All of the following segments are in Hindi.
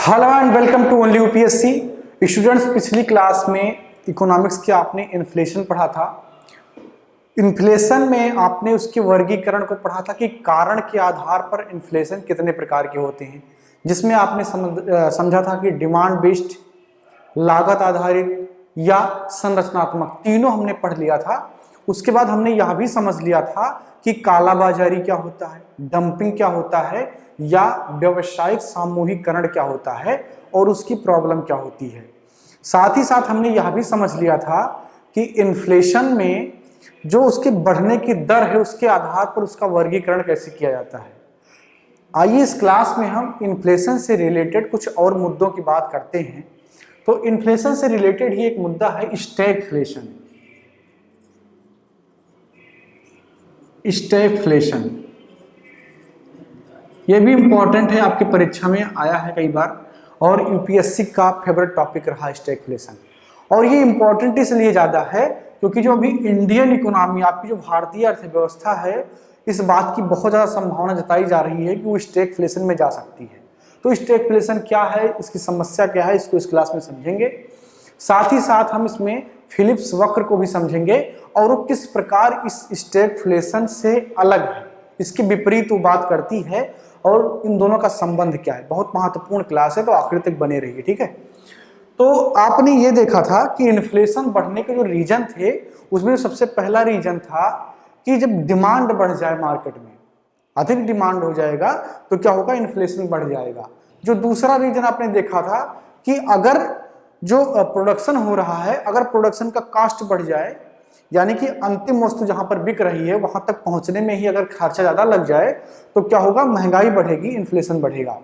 Hello and welcome to only UPSC students. पिछली क्लास में इकोनॉमिक्स के आपने इन्फ्लेशन पढ़ा था। इन्फ्लेशन में आपने उसके वर्गीकरण को पढ़ा था कि कारण के आधार पर इन्फ्लेशन कितने प्रकार के होते हैं, जिसमें आपने समझा था कि डिमांड बेस्ड, लागत आधारित या संरचनात्मक, तीनों हमने पढ़ लिया था। उसके बाद हमने यह भी समझ लिया था कि कालाबाजारी क्या होता है, डंपिंग क्या होता है या व्यवसायिक सामूहिकरण क्या होता है और उसकी प्रॉब्लम क्या होती है। साथ ही साथ हमने यह भी समझ लिया था कि इन्फ्लेशन में जो उसके बढ़ने की दर है उसके आधार पर उसका वर्गीकरण कैसे किया जाता है। आइए इस क्लास में हम इन्फ्लेशन से रिलेटेड कुछ और मुद्दों की बात करते हैं। तो इन्फ्लेशन से रिलेटेड ही एक मुद्दा है स्टैगफ्लेशन। स्टैगफ्लेशन ये भी इंपॉर्टेंट है, आपकी परीक्षा में आया है कई बार और यूपीएससी का फेवरेट टॉपिक रहा है स्टैगफ्लेशन। और ये इंपॉर्टेंट इसलिए ज़्यादा है क्योंकि जो अभी इंडियन इकोनॉमी, आपकी जो भारतीय अर्थव्यवस्था है, इस बात की बहुत ज़्यादा संभावना जताई जा रही है कि वो स्टैगफ्लेशन में जा सकती है। तो स्टैगफ्लेशन क्या है, इसकी समस्या क्या है, इसको इस क्लास में समझेंगे। साथ ही साथ हम इसमें फिलिप्स वक्र को भी समझेंगे और वो किस प्रकार इस स्टैगफ्लेशन से अलग है, इसके विपरीत वो बात करती है और इन दोनों का संबंध क्या है। बहुत महत्वपूर्ण क्लास है, तो आखिर तक बने रहिए, ठीक है। तो आपने ये देखा था कि इन्फ्लेशन बढ़ने के जो रीजन थे उसमें सबसे पहला रीजन था कि जब डिमांड बढ़ जाए, मार्केट में अधिक डिमांड हो जाएगा तो क्या होगा, इन्फ्लेशन बढ़ जाएगा। जो दूसरा रीजन आपने देखा था कि अगर जो प्रोडक्शन हो रहा है, अगर प्रोडक्शन का कॉस्ट बढ़ जाए, यानी कि अंतिम वस्तु जहां पर बिक रही है वहां तक पहुंचने में ही अगर खर्चा ज्यादा लग जाए तो क्या होगा, महंगाई बढ़ेगी, इन्फ्लेशन बढ़ेगा।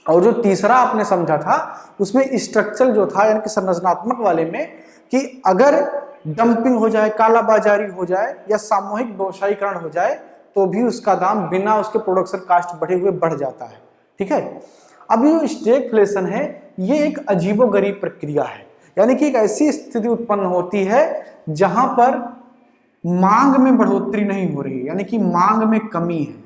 और जो तीसरा आपने समझा था उसमें स्ट्रक्चरल जो था, यानी कि संरचनात्मक वाले में, कि अगर डंपिंग हो जाए, कालाबाजारी हो जाए या सामूहिक व्यवसायीकरण हो जाए तो भी उसका दाम बिना उसके प्रोडक्शन कॉस्ट बढ़े हुए बढ़ जाता है, ठीक है। अब ये स्टैगफ्लेशन है, ये एक अजीबोगरीब प्रक्रिया है, यानी कि एक ऐसी स्थिति उत्पन्न होती है जहां पर मांग में बढ़ोतरी नहीं हो रही, यानी कि मांग में कमी है,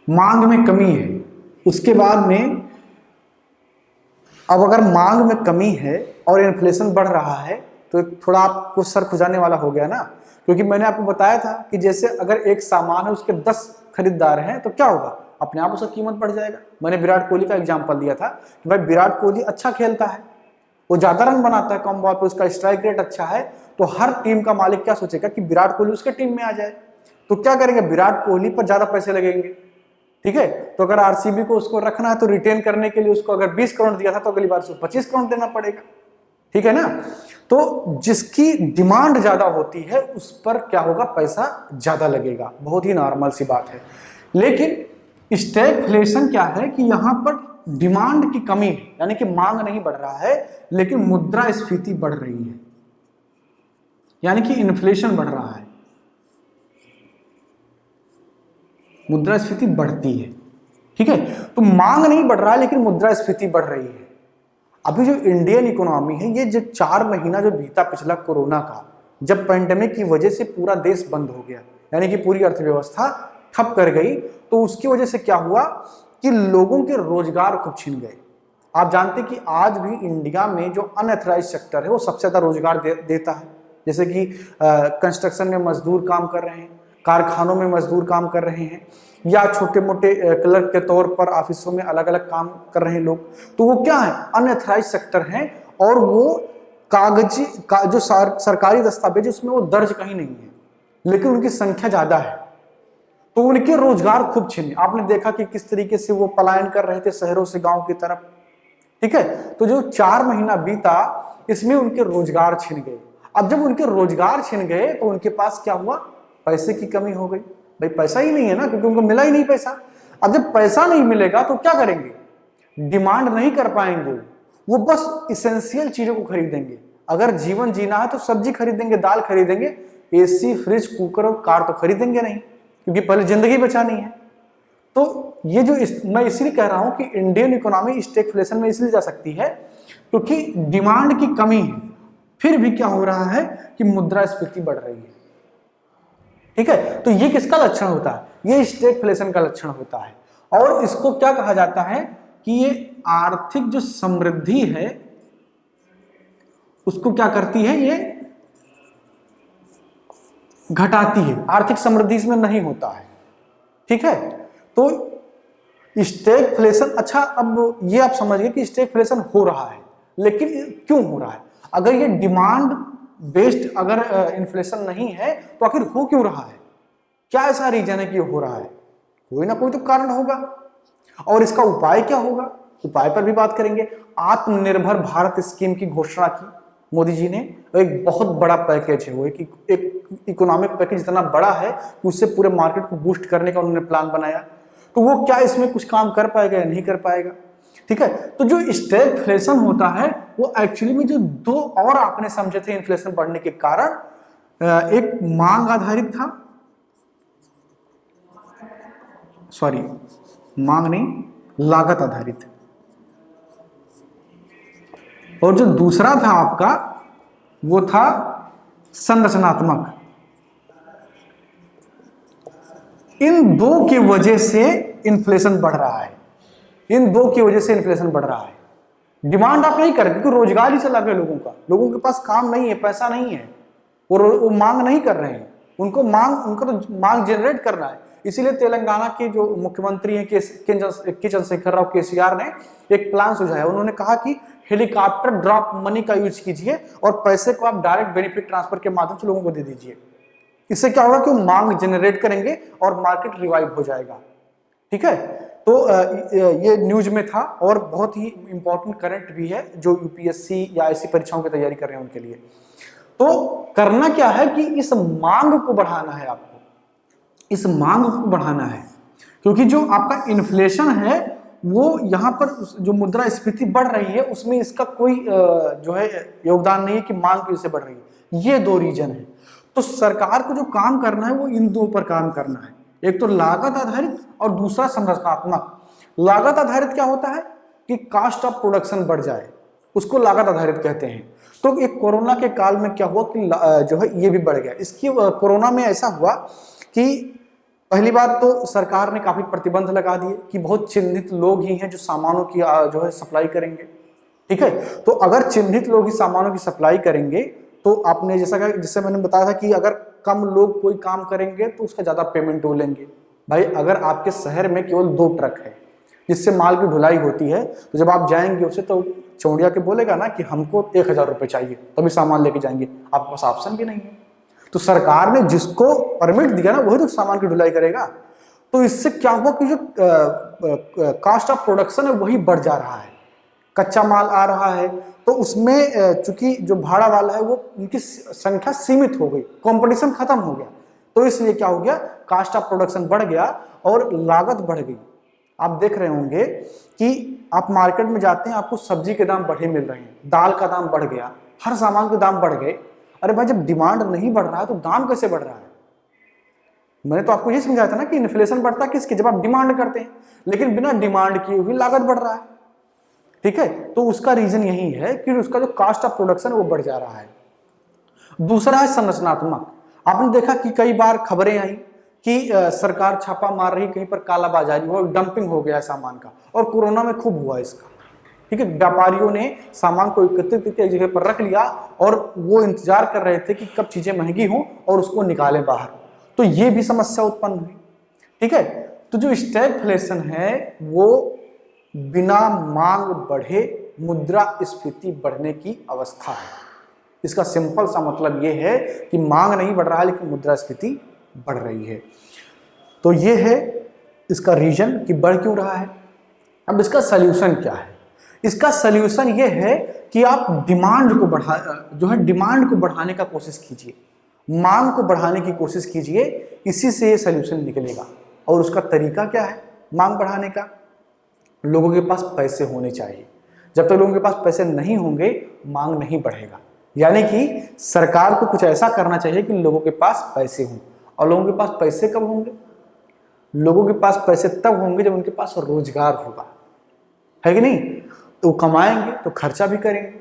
मांग में कमी है। उसके बाद में अब अगर मांग में कमी है और इन्फ्लेशन बढ़ रहा है तो थोड़ा आपको सर खुजाने वाला हो गया ना, क्योंकि मैंने आपको बताया था कि जैसे अगर एक सामान है उसके 10 खरीदार हैं तो क्या होगा, अपने आप उसका कीमत बढ़ जाएगा। मैंने विराट कोहली का एग्जांपल दिया था कि भाई विराट कोहली अच्छा खेलता है, वो ज्यादा रन बनाता है कम बॉल पे, उसका स्ट्राइक रेट अच्छा है, तो हर टीम का मालिक क्या सोचेगा कि विराट कोहली उसके टीम में आ जाए। तो क्या करेंगे, विराट कोहली पर ज्यादा पैसे लगेंगे, ठीक है। तो अगर आरसीबी को उसको रखना है तो रिटेन करने के लिए उसको अगर 20 करोड़ दिया था तो अगली बार उसको 25 करोड़ देना पड़ेगा, ठीक है ना। तो जिसकी डिमांड ज्यादा होती है उस पर क्या होगा, पैसा ज्यादा लगेगा, बहुत ही नॉर्मल सी बात है। लेकिन स्टैगफ्लेशन क्या है कि यहां पर डिमांड की कमी है, यानी कि मांग नहीं बढ़ रहा है लेकिन मुद्रास्फीति बढ़ रही है, यानी कि इन्फ्लेशन बढ़ रहा है, मुद्रास्फीति बढ़ती है, ठीक है। तो मांग नहीं बढ़ रहा है लेकिन मुद्रास्फीति बढ़ रही है। अभी जो इंडियन इकोनॉमी है, ये जो 4 महीना जो बीता पिछला कोरोना का, जब पेंडेमिक की वजह से पूरा देश बंद हो गया, यानी कि पूरी अर्थव्यवस्था ठप कर गई, तो उसकी वजह से क्या हुआ कि लोगों के रोजगार खूब छिन गए। आप जानते कि आज भी इंडिया में जो अनऑथराइज सेक्टर है वो सबसे ज्यादा रोजगार देता है, जैसे कि कंस्ट्रक्शन में मजदूर काम कर रहे हैं, कारखानों में मजदूर काम कर रहे हैं, या छोटे मोटे क्लर्क के तौर पर ऑफिसों में अलग अलग काम कर रहे हैं लोग। तो वो क्या है, अनऑथराइज सेक्टर हैं और वो कागजी जो सरकारी दस्तावेज उसमें वो दर्ज कहीं नहीं है, लेकिन उनकी संख्या ज्यादा है, तो उनके रोजगार खूब छिने। आपने देखा कि किस तरीके से वो पलायन कर रहे थे शहरों से गांव की तरफ, ठीक है। तो जो 4 महीना बीता इसमें उनके रोजगार छिन गए। अब जब उनके रोजगार छिन गए तो उनके पास क्या हुआ, पैसे की कमी हो गई। भाई पैसा ही नहीं है ना, क्योंकि उनको मिला ही नहीं पैसा। अब जब पैसा नहीं मिलेगा तो क्या करेंगे, डिमांड नहीं कर पाएंगे, वो बस इसेंशियल चीजों को खरीदेंगे। अगर जीवन जीना है तो सब्जी खरीदेंगे, दाल खरीदेंगे, एसी, फ्रिज, कुकर और कार तो खरीदेंगे नहीं, क्योंकि पहले जिंदगी बचानी है। तो ये जो मैं इसलिए कह रहा हूं कि इंडियन इकोनॉमी स्टैगफ्लेशन में इसलिए जा सकती है क्योंकि डिमांड की कमी है, फिर भी क्या हो रहा है कि मुद्रास्फीति बढ़ रही है, ठीक है। तो ये किसका लक्षण होता है, ये स्टैगफ्लेशन का लक्षण होता है। और इसको क्या कहा जाता है कि ये आर्थिक जो समृद्धि है उसको क्या करती है, ये घटाती है। आर्थिक समृद्धि इसमें नहीं होता है, ठीक है। तो स्टैगफ्लेशन, अच्छा अब ये आप समझ गए कि स्टैगफ्लेशन हो रहा है, लेकिन क्यों हो रहा है? अगर ये डिमांड बेस्ड अगर इन्फ्लेशन नहीं है तो आखिर हो क्यों रहा है? क्या ऐसा रीजन है कि हो रहा है? कोई ना कोई तो कारण होगा। और इसका उपाय क्या होगा, उपाय पर भी बात करेंगे। आत्मनिर्भर भारत स्कीम की घोषणा की मोदी जी ने, एक बहुत बड़ा पैकेज है वो, एक इकोनॉमिक पैकेज इतना बड़ा है कि उससे पूरे मार्केट को बूस्ट करने का उन्होंने प्लान बनाया। तो वो क्या इसमें कुछ काम कर पाएगा या नहीं कर पाएगा, ठीक है। तो जो स्टैगफ्लेशन होता है वो एक्चुअली में जो दो और आपने समझे थे इन्फ्लेशन बढ़ने के कारण, एक मांग आधारित था, सॉरी मांग नहीं, लागत आधारित, और जो दूसरा था आपका वो था संरचनात्मक। इन दो की वजह से इन्फ्लेशन बढ़ रहा है, इन दो की वजह से इन्फ्लेशन बढ़ रहा है। डिमांड आप नहीं कर, क्योंकि रोजगार ही चला गया लोगों का, लोगों के पास काम नहीं है, पैसा नहीं है, और वो मांग नहीं कर रहे हैं। उनको तो मांग जनरेट करना है। इसीलिए तेलंगाना के जो मुख्यमंत्री हैं के चंद्रशेखर राव केसीआर ने एक प्लान सुझाया। उन्होंने कहा कि हेलीकॉप्टर ड्रॉप मनी का यूज कीजिए और पैसे को आप डायरेक्ट बेनिफिट ट्रांसफर के माध्यम से लोगों को दे दीजिए। इससे क्या होगा कि वो मांग जनरेट करेंगे और मार्केट रिवाइव हो जाएगा, ठीक है। तो ये न्यूज में था और बहुत ही इंपॉर्टेंट करंट भी है जो यूपीएससी या ऐसी परीक्षाओं की तैयारी कर रहे हैं उनके लिए। तो करना क्या है कि इस मांग को बढ़ाना है, आपको इस मांग को बढ़ाना है, क्योंकि जो आपका इन्फ्लेशन है वो यहाँ पर जो मुद्रास्फीति बढ़ रही है उसमें इसका कोई जो है योगदान नहीं है कि मांग की वजह से बढ़ रही है। ये दो रीजन है। तो सरकार को जो काम करना है वो इन दो पर काम करना है, एक तो लागत आधारित और दूसरा संरचनात्मक। लागत आधारित क्या होता है कि कॉस्ट ऑफ प्रोडक्शन बढ़ जाए, उसको लागत आधारित कहते हैं। तो एक कोरोना के काल में क्या हुआ कि जो है ये भी बढ़ गया। इसकी कोरोना में ऐसा हुआ कि पहली बात तो सरकार ने काफी प्रतिबंध लगा दिए कि बहुत चिन्हित लोग ही हैं जो सामानों की जो है सप्लाई करेंगे, ठीक है। तो अगर चिन्हित लोग ही सामानों की सप्लाई करेंगे तो आपने जैसे मैंने बताया था कि अगर कम लोग कोई काम करेंगे तो उसका ज्यादा पेमेंट वो लेंगे। भाई अगर आपके शहर में केवल 2 ट्रक है जिससे माल की ढुलाई होती है, तो जब आप जाएंगे उसे तो चौड़िया के बोलेगा ना कि हमको 1000 रुपये चाहिए, तभी सामान लेके जाएंगे। आपके पास ऑप्शन भी नहीं है। तो सरकार ने जिसको परमिट दिया ना वही तो सामान की ढुलाई करेगा। तो इससे क्या हुआ कि जो कॉस्ट ऑफ प्रोडक्शन है वही बढ़ जा रहा है, कच्चा माल आ रहा है, तो उसमें चूंकि जो भाड़ा वाला है वो उनकी संख्या सीमित हो गई, कंपटीशन खत्म हो गया। तो इसलिए क्या हो गया, कॉस्ट ऑफ प्रोडक्शन बढ़ गया और लागत बढ़ गई। आप देख रहे होंगे कि आप मार्केट में जाते हैं, आपको सब्जी के दाम बढ़े मिल रहे हैं, दाल का दाम बढ़ गया, हर सामान के दाम बढ़ गए। अरे भाई जब डिमांड नहीं बढ़ रहा है तो दाम कैसे बढ़ रहा है? मैंने तो आपको ये समझाया था ना कि इन्फ्लेशन बढ़ता किसके, जब आप डिमांड करते हैं, लेकिन बिना डिमांड किए हुई लागत बढ़ रहा है, ठीक है। तो उसका रीजन यही है कि उसका जो कॉस्ट ऑफ प्रोडक्शन है वो बढ़ जा रहा है। दूसरा है संरचनात्मक। आपने देखा कि कई बार खबरें आई कि सरकार छापा मार रही, कहीं पर कालाबाजारी हो, डंपिंग हो गया सामान का, और कोरोना में खूब हुआ इसका, ठीक है। व्यापारियों ने सामान को एकत्रित करके एक जगह पर रख लिया और वो इंतजार कर रहे थे कि कब चीजें महंगी हों और उसको निकालें बाहर। तो ये भी समस्या उत्पन्न हुई, ठीक है। तो जो स्टैगफ्लेशन है वो बिना मांग बढ़े मुद्रास्फीति बढ़ने की अवस्था है। इसका सिंपल सा मतलब ये है कि मांग नहीं बढ़ रहा है लेकिन मुद्रास्फीति बढ़ रही है। तो ये है इसका रीजन कि बढ़ क्यों रहा है। अब इसका सल्यूशन क्या है? इसका सल्यूशन ये है कि आप डिमांड को डिमांड को बढ़ाने का कोशिश कीजिए, मांग को बढ़ाने की कोशिश कीजिए, इसी से ये सल्यूशन निकलेगा। और उसका तरीका क्या है मांग बढ़ाने का? लोगों के पास पैसे होने चाहिए। जब तक लोगों के पास पैसे नहीं होंगे मांग नहीं बढ़ेगा। यानी कि सरकार को कुछ ऐसा करना चाहिए कि लोगों के पास पैसे हों। और लोगों के पास पैसे कब होंगे? लोगों के पास पैसे तब होंगे जब उनके पास रोजगार होगा, है कि नहीं? तो कमाएंगे तो खर्चा भी करेंगे।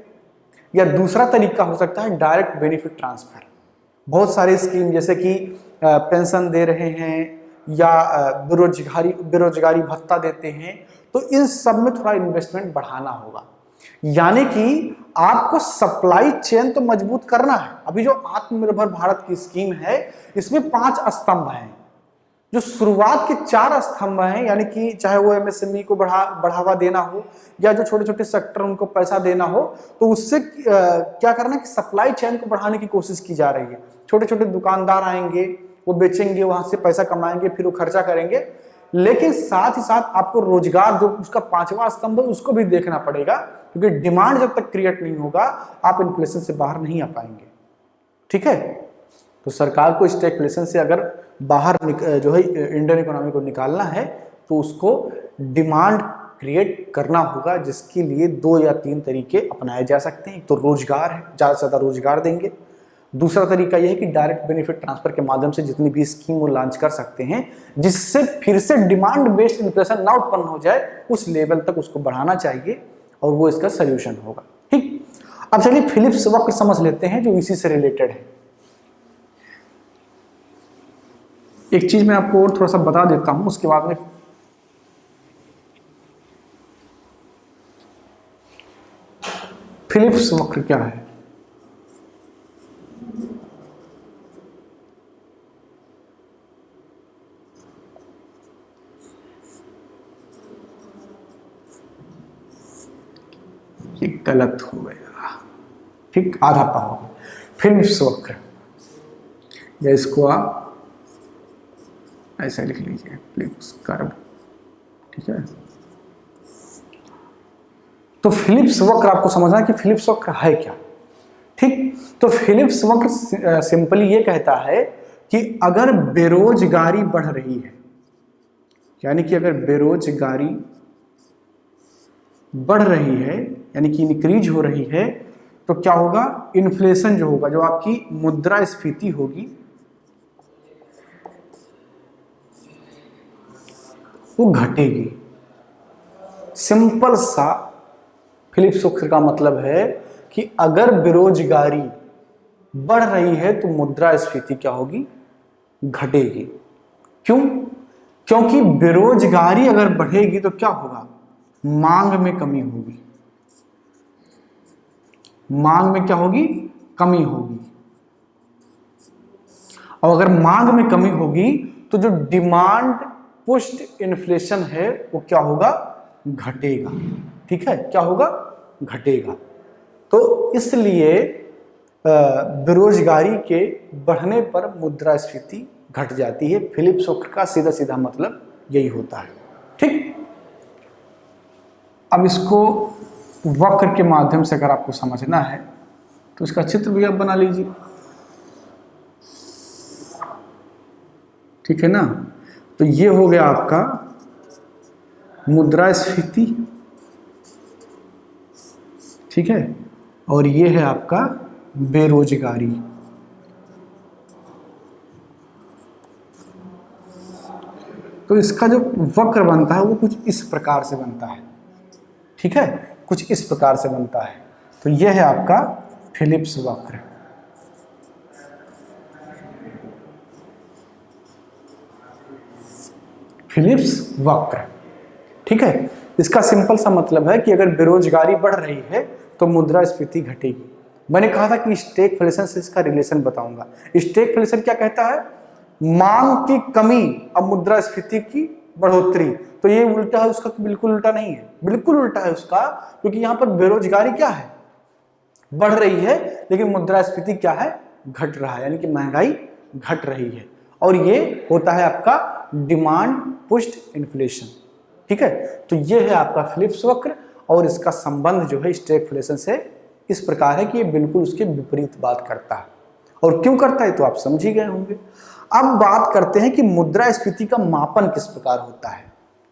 या दूसरा तरीका हो सकता है डायरेक्ट बेनिफिट ट्रांसफर। बहुत सारे स्कीम जैसे कि पेंशन दे रहे हैं या बेरोजगारी भत्ता देते हैं, तो इन सब में थोड़ा इन्वेस्टमेंट बढ़ाना होगा। यानी कि आपको सप्लाई चेन तो मजबूत करना है। अभी जो आत्मनिर्भर भारत की स्कीम है, इसमें 5 स्तंभ हैं। जो शुरुआत के 4 स्तंभ हैं, यानी कि चाहे वो एमएसएमई को बढ़ावा देना हो या जो छोटे छोटे सेक्टर उनको पैसा देना हो, तो उससे क्या करना है कि सप्लाई चेन को बढ़ाने की कोशिश की जा रही है। छोटे छोटे दुकानदार आएंगे, वो बेचेंगे, वहां से पैसा कमाएंगे, फिर वो खर्चा करेंगे। लेकिन साथ ही साथ आपको रोजगार, जो उसका 5वां स्तंभ है, उसको भी देखना पड़ेगा, क्योंकि डिमांड जब तक क्रिएट नहीं होगा आप इन्फ्लेशन से बाहर नहीं आ पाएंगे। ठीक है, तो सरकार को स्टैगफ्लेशन से अगर बाहर जो है इंडियन इकोनॉमी को निकालना है, तो उसको डिमांड क्रिएट करना होगा, जिसके लिए 2 या 3 तरीके अपनाए जा सकते हैं। एक तो रोजगार है, ज़्यादा से ज़्यादा रोजगार देंगे। दूसरा तरीका यह है कि डायरेक्ट बेनिफिट ट्रांसफर के माध्यम से जितनी भी स्कीम वो लॉन्च कर सकते हैं, जिससे फिर से डिमांड बेस्ड इन्फ्लेशन ना उत्पन्न हो जाए, उस लेवल तक उसको बढ़ाना चाहिए, और वो इसका सोल्यूशन होगा। ठीक, अब चलिए फिलिप्स वक्र समझ लेते हैं, जो इसी से रिलेटेड है। एक चीज मैं आपको और थोड़ा सा बता देता हूं, उसके बाद में फिलिप्स वक्र क्या है। ये गलत हो गया, ठीक, आधा पाओ। फिलिप्स वक्र, या इसको आप ऐसा लिख लीजिए, फिलिप्स कर्व। ठीक है, तो फिलिप्स वक्र आपको समझना है कि फिलिप्स वक्र है क्या। ठीक, तो फिलिप्स वक्र सिंपली ये कहता है कि अगर बेरोजगारी बढ़ रही है, यानी कि अगर बेरोजगारी बढ़ रही है, यानी कि इंक्रीज हो रही है, तो क्या होगा, इन्फ्लेशन जो होगा, जो आपकी मुद्रास्फीति होगी, वो घटेगी। सिंपल सा फिलिप्स वक्र का मतलब है कि अगर बेरोजगारी बढ़ रही है तो मुद्रास्फीति क्या होगी, घटेगी। क्यों? क्योंकि बेरोजगारी अगर बढ़ेगी तो क्या होगा, मांग में कमी होगी। मांग में क्या होगी, कमी होगी। और अगर मांग में कमी होगी तो जो डिमांड पुश्ड इन्फ्लेशन है वो क्या होगा, घटेगा। ठीक है, क्या होगा, घटेगा। तो इसलिए बेरोजगारी के बढ़ने पर मुद्रास्फीति घट जाती है। फिलिप्स वक्र का सीधा सीधा मतलब यही होता है। ठीक, अब इसको वक्र के माध्यम से अगर आपको समझना है तो इसका चित्र भी आप बना लीजिए। ठीक है ना, तो ये हो गया आपका मुद्रास्फीति। ठीक है, और ये है आपका बेरोजगारी। तो इसका जो वक्र बनता है वो कुछ इस प्रकार से बनता है। ठीक है, कुछ इस प्रकार से बनता है। तो यह है आपका फिलिप्स वक्र। फिलिप्स वक्र, ठीक है, इसका सिंपल सा मतलब है कि अगर बेरोजगारी बढ़ रही है तो मुद्रास्फीति घटेगी। मैंने कहा था कि स्टैगफ्लेशन से इसका रिलेशन बताऊंगा। स्टैगफ्लेशन क्या कहता है, मांग की कमी और मुद्रास्फीति की बढ़ोतरी। तो ये उल्टा है उसका, बिल्कुल उल्टा नहीं है, बिल्कुल उल्टा है उसका, क्योंकि यहां पर बेरोजगारी क्या है, बढ़ रही है, लेकिन मुद्रास्फीति क्या है, घट रहा है, यानी कि महंगाई घट रही है। और ये होता है आपका डिमांड पुश्ड इन्फ्लेशन। ठीक है, तो ये है आपका फिलिप्स वक्र, और इसका संबंध जो है स्टैगफ्लेशन से इस प्रकार है कि ये बिल्कुल उसके विपरीत बात करता है। और क्यों करता है तो आप समझ ही गए होंगे। अब बात करते हैं कि मुद्रास्फीति का मापन किस प्रकार होता है,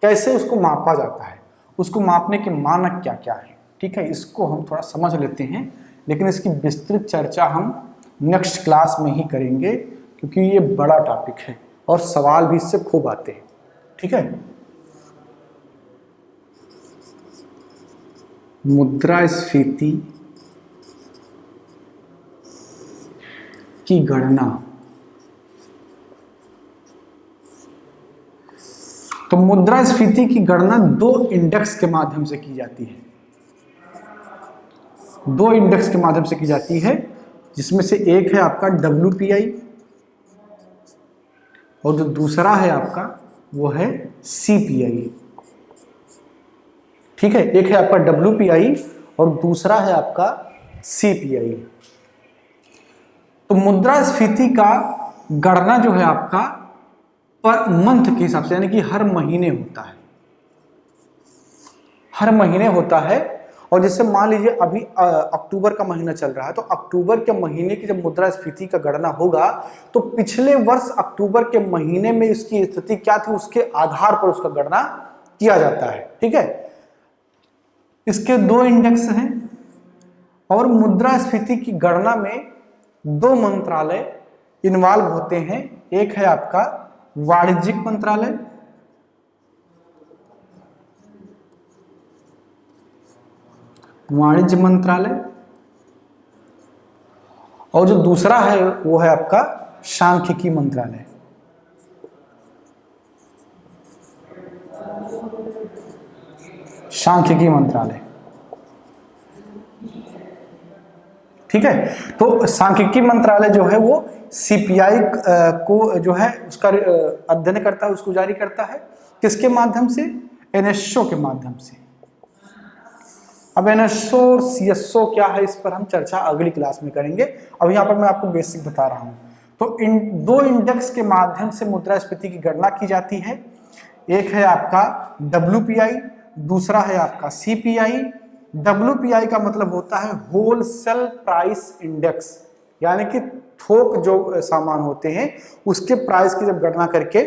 कैसे उसको मापा जाता है, उसको मापने के मानक क्या क्या है। ठीक है, इसको हम थोड़ा समझ लेते हैं, लेकिन इसकी विस्तृत चर्चा हम नेक्स्ट क्लास में ही करेंगे, क्योंकि ये बड़ा टॉपिक है और सवाल भी इससे खूब आते हैं। ठीक है, मुद्रास्फीति की गणना तो मुद्रास्फीति की गणना दो इंडेक्स के माध्यम से की जाती है, दो इंडेक्स के माध्यम से की जाती है, जिसमें से एक है आपका WPI और जो दूसरा है आपका वो है CPI। ठीक है, एक है आपका WPI और दूसरा है आपका CPI। तो मुद्रास्फीति का गणना जो है आपका पर मंथ के हिसाब से, यानी कि हर महीने होता है, हर महीने होता है। और जैसे मान लीजिए अभी अक्टूबर का महीना चल रहा है, तो अक्टूबर के महीने की जब मुद्रास्फीति का गणना होगा तो पिछले वर्ष अक्टूबर के महीने में इसकी स्थिति क्या थी उसके आधार पर उसका गणना किया जाता है। ठीक है, इसके दो इंडेक्स हैं और मुद्रास्फीति की गणना में दो मंत्रालय इन्वॉल्व होते हैं। एक है आपका वाणिज्यिक मंत्रालय, वाणिज्य मंत्रालय, और जो दूसरा है वो है आपका सांख्यिकी मंत्रालय। सांख्यिकी मंत्रालय, ठीक है। तो सांख्यिकी मंत्रालय जो है वो CPI को जो है उसका अध्ययन करता है, उसको जारी करता है किसके माध्यम से? NSO के माध्यम से। अब NSO और CSO क्या है इस पर हम चर्चा अगली क्लास में करेंगे। अब यहाँ पर मैं आपको बेसिक बता रहा हूँ। तो इन दो इंडेक्स के माध्यम से मुद्रास्फीति की गणना की जाती है। एक है आपका WPI, दूसरा है आपका CPI। WPI का मतलब होता है होलसेल प्राइस इंडेक्स, यानी कि थोक जो सामान होते हैं उसके प्राइस की जब गणना करके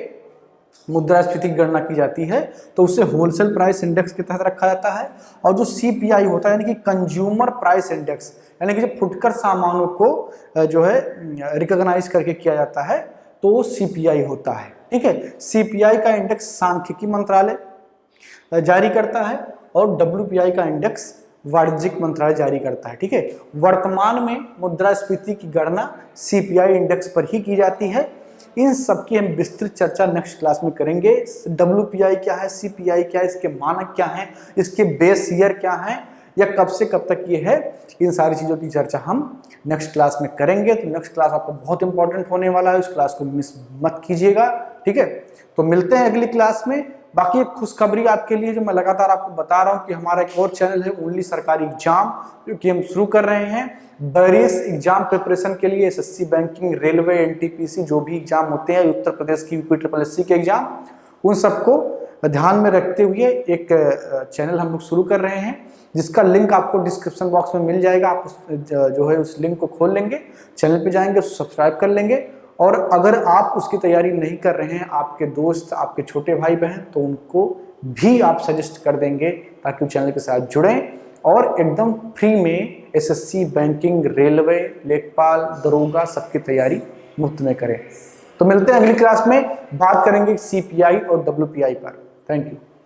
मुद्रास्फीति की गणना की जाती है तो उसे होलसेल प्राइस इंडेक्स के तहत रखा जाता है। और जो CPI होता है यानी कि कंज्यूमर प्राइस इंडेक्स, यानी कि जब फुटकर सामानों को जो है रिकॉग्नाइज करके किया जाता है तो वो CPI होता है। ठीक है, CPI का इंडेक्स सांख्यिकी मंत्रालय जारी करता है और WPI का इंडेक्स वाणिज्यिक मंत्रालय जारी करता है। ठीक है, वर्तमान में मुद्रास्फीति की गणना CPI इंडेक्स पर ही की जाती है। इन सब की हम विस्तृत चर्चा नेक्स्ट क्लास में करेंगे। WPI क्या है, CPI क्या है, इसके मानक क्या हैं, इसके बेस ईयर क्या हैं, या कब से कब तक ये है, इन सारी चीज़ों की चर्चा हम नेक्स्ट क्लास में करेंगे। तो नेक्स्ट क्लास आपको बहुत इंपॉर्टेंट होने वाला है, उस क्लास को मिस मत कीजिएगा। ठीक है, तो मिलते हैं अगली क्लास में। बाकी एक खुशखबरी आपके लिए जो मैं लगातार आपको बता रहा हूँ कि हमारा एक और चैनल है ओनली सरकारी एग्जाम, जो कि हम शुरू कर रहे हैं बैरियर्स एग्जाम प्रिपरेशन के लिए। SSC बैंकिंग, रेलवे, NTPC जो भी एग्जाम होते हैं, उत्तर प्रदेश की UPSSC के एग्जाम, उन सबको ध्यान में रखते हुए एक चैनल हम लोग शुरू कर रहे हैं, जिसका लिंक आपको डिस्क्रिप्शन बॉक्स में मिल जाएगा। आप जो है उस लिंक को खोल लेंगे, चैनल पे जाएंगे, सब्सक्राइब कर लेंगे। और अगर आप उसकी तैयारी नहीं कर रहे हैं, आपके दोस्त, आपके छोटे भाई बहन, तो उनको भी आप सजेस्ट कर देंगे ताकि वो चैनल के साथ जुड़ें और एकदम फ्री में SSC बैंकिंग, रेलवे, लेखपाल, दरोगा सबकी तैयारी मुफ्त में करें। तो मिलते हैं अगली क्लास में, बात करेंगे CPI और WPI पर। Thank you.